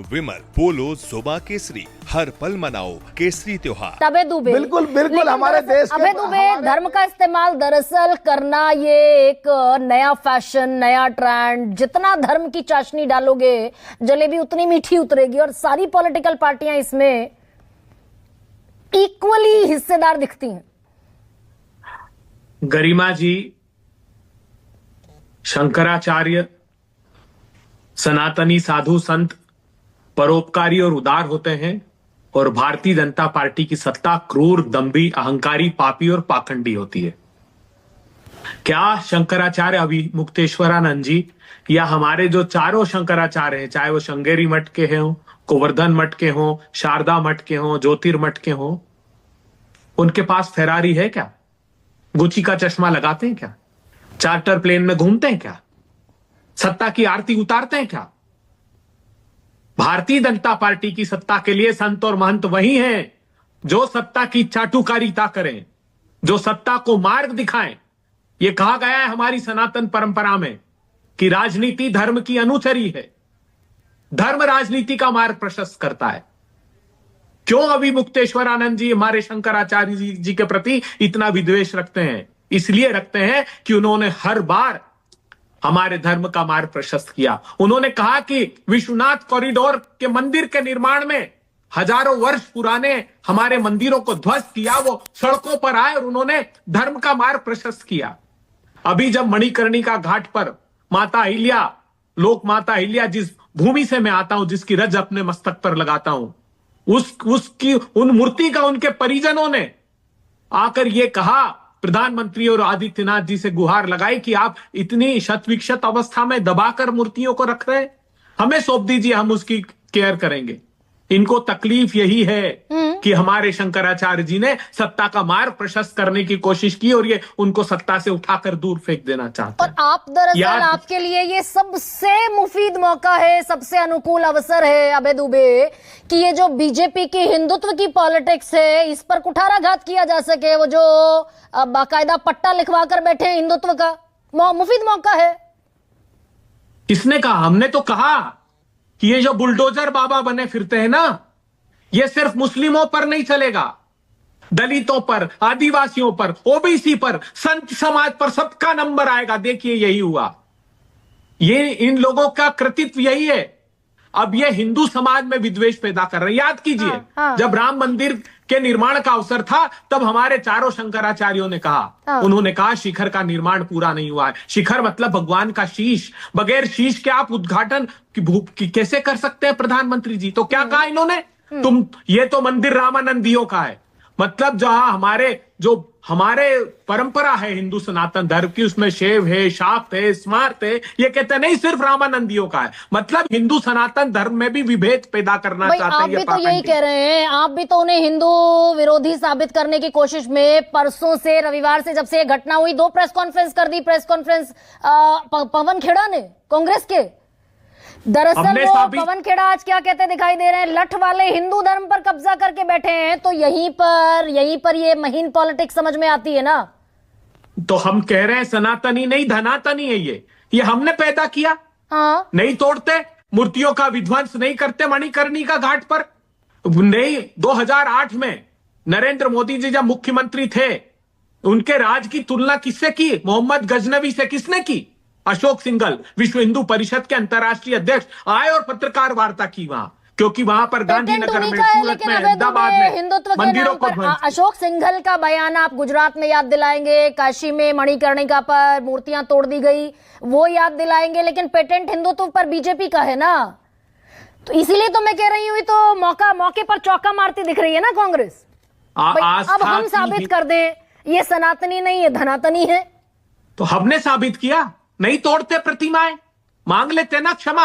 विमल, पोलो, जुबा केसरी, हर पल मनाओ केसरी त्योहार। अबे दुबे, बिल्कुल बिल्कुल हमारे देश अबे दुबे, धर्म का इस्तेमाल दरअसल करना ये एक नया फैशन, नया ट्रेंड। जितना धर्म की चाशनी डालोगे जलेबी उतनी मीठी उतरेगी, और सारी पॉलिटिकल पार्टियां इसमें इक्वली हिस्सेदार दिखती हैं। गरिमा जी, शंकराचार्य, सनातनी साधु संत परोपकारी और उदार होते हैं, और भारतीय जनता पार्टी की सत्ता क्रूर, दंभी, अहंकारी, पापी और पाखंडी होती है। क्या शंकराचार्य अभिमुक्तेश्वरानंद जी या हमारे जो चारों शंकराचार्य हैं, चाहे वो श्रृंगेरी मठ के हों, गोवर्धन मठ के हों, शारदा मठ के हों, ज्योतिर्मठ के हों, उनके पास फेरारी है क्या? गुची का चश्मा लगाते हैं क्या? चार्टर प्लेन में घूमते हैं क्या? सत्ता की आरती उतारते हैं क्या? भारतीय जनता पार्टी की सत्ता के लिए संत और महंत वही हैं जो सत्ता की चाटुकारिता करें, जो सत्ता को मार्ग दिखाएं। यह कहा गया है हमारी सनातन परंपरा में कि राजनीति धर्म की अनुचरी है, धर्म राजनीति का मार्ग प्रशस्त करता है। क्यों अभिमुक्तेश्वरानंद जी हमारे शंकराचार्य जी के प्रति इतना विद्वेष रखते हैं? इसलिए रखते हैं कि उन्होंने हर बार हमारे धर्म का मार्ग प्रशस्त किया। उन्होंने कहा कि विश्वनाथ कॉरिडोर के मंदिर के निर्माण में हजारों वर्ष पुराने हमारे मंदिरों को ध्वस्त किया, वो सड़कों पर आए और उन्होंने धर्म का मार्ग प्रशस्त किया। अभी जब मणिकर्णिका घाट पर माता अहिल्या, लोक माता अहिल्या, जिस भूमि से मैं आता हूं, जिसकी रज अपने मस्तक पर लगाता हूं, उसकी उन मूर्ति का उनके परिजनों ने आकर यह कहा, प्रधानमंत्री और आदित्यनाथ जी से गुहार लगाई कि आप इतनी शत विक्षत अवस्था में दबाकर मूर्तियों को रख रहे हैं, हमें सौंप दीजिए, हम उसकी केयर करेंगे। इनको तकलीफ यही है कि हमारे शंकराचार्य जी ने सत्ता का मार्ग प्रशस्त करने की कोशिश की और ये उनको सत्ता से उठाकर दूर फेंक देना चाहते हैं। और आप दरअसल आपके लिए ये सबसे मुफीद मौका है, सबसे अनुकूल अवसर है अबे दुबे, कि ये जो बीजेपी की हिंदुत्व की पॉलिटिक्स है, इस पर कुठाराघात किया जा सके। वो जो बाकायदा पट्टा लिखवा कर बैठे हैं हिंदुत्व का, मुफीद मौका है। किसने कहा? हमने तो कहा कि ये जो बुलडोजर बाबा बने फिरते हैं ना, ये सिर्फ मुस्लिमों पर नहीं चलेगा, दलितों पर, आदिवासियों पर, ओबीसी पर, संत समाज पर सबका नंबर आएगा। देखिए यही हुआ, ये इन लोगों का कृतित्व यही है। अब ये हिंदू समाज में विद्वेष पैदा कर रहे हैं। याद कीजिए, जब राम मंदिर के निर्माण का अवसर था, तब हमारे चारों शंकराचार्यों ने कहा, उन्होंने कहा शिखर का निर्माण पूरा नहीं हुआ है। शिखर मतलब भगवान का शीश, बगैर शीश के आप उद्घाटन की कैसे कर सकते हैं प्रधानमंत्री जी? तो क्या कहा इन्होंने, तुम, ये तो मंदिर रामानंदियों का है। मतलब जहां हमारे परंपरा है हिंदू सनातन धर्म की, उसमें शेव है, शाक्त है, स्मार्त है, ये कहते हैं नहीं सिर्फ रामानंदियों का है। मतलब हिंदू सनातन धर्म में भी विभेद पैदा करना चाहते हैं। आप भी तो यही कह रहे हैं, आप भी तो उन्हें हिंदू विरोधी साबित करने की कोशिश में परसों से, रविवार से, जब से ये घटना हुई, 2 प्रेस कॉन्फ्रेंस कर दी। प्रेस कॉन्फ्रेंस पवन खेड़ा ने, कांग्रेस के। दरअसल वो पवन खेड़ा आज क्या कहते दिखाई दे रहे हैं, लठ वाले हिंदू धर्म पर कब्जा करके बैठे हैं। तो यहीं पर ये महीन पॉलिटिक्स समझ में आती है ना। तो हम कह रहे हैं सनातनी नहीं धनातनी है ये हमने पैदा किया। हाँ, नहीं तोड़ते, मूर्तियों का विध्वंस नहीं करते मणिकर्णिका घाट पर। नहीं, 2008 में नरेंद्र मोदी जी जब मुख्यमंत्री थे, उनके राज की तुलना किससे की? मोहम्मद गजनवी से। किसने की? अशोक सिंघल, विश्व हिंदू परिषद के अंतर्राष्ट्रीय अध्यक्ष, आए और पत्रकार वार्ता की वहां, क्योंकि वहां पर गांधीनगर में, सूरत में, अहमदाबाद में हिंदुत्व के मंदिरों नाम पर अशोक सिंघल का बयान आप गुजरात में याद दिलाएंगे, काशी में मणिकर्णिका पर मूर्तियां तोड़ दी गई वो याद दिलाएंगे, लेकिन पेटेंट हिंदुत्व पर बीजेपी का है ना। तो इसीलिए तो मैं कह रही हूं, तो मौके पर चौका मारती दिख रही है ना कांग्रेस। अब हम साबित कर दे ये सनातनी नहीं, ये धनातनी है। तो हमने साबित किया, नहीं तोड़ते प्रतिमाएं, मांग लेते ना क्षमा।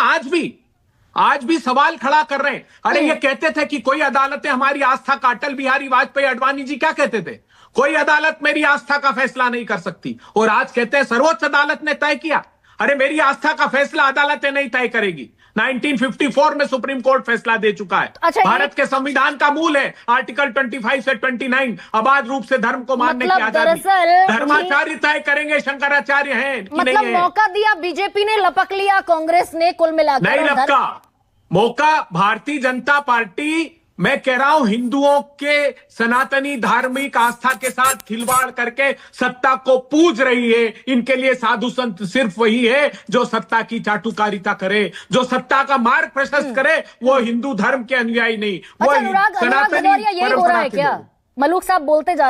आज भी सवाल खड़ा कर रहे हैं। अरे ये कहते थे कि कोई अदालतें हमारी आस्था का, अटल बिहारी वाजपेयी आडवाणी जी क्या कहते थे, कोई अदालत मेरी आस्था का फैसला नहीं कर सकती, और आज कहते हैं सर्वोच्च अदालत ने तय किया। अरे मेरी आस्था का फैसला अदालतें नहीं तय करेगी। 1954 में सुप्रीम कोर्ट फैसला दे चुका है। भारत के संविधान का मूल है आर्टिकल 25 से 29, अबाध रूप से धर्म को मानने की आजादी। धर्माचार्य तय करेंगे शंकराचार्य हैं कि नहीं है। मौका दिया बीजेपी ने, लपक लिया कांग्रेस ने, कुल मिलाकर नहीं लपका। मौका भारतीय जनता पार्टी, मैं कह रहा हूं, हिंदुओं के सनातनी धार्मिक आस्था के साथ खिलवाड़ करके सत्ता को पूज रही है। इनके लिए साधु संत सिर्फ वही है जो सत्ता की चाटुकारिता करे, जो सत्ता का मार्ग प्रशस्त करे। वो हिंदू धर्म के अनुयायी नहीं, वो अच्छा, अनुराग सनातनी भदौरिया, यही हो रहा परंपरा है के क्या? लोग। मलूक साहब बोलते जा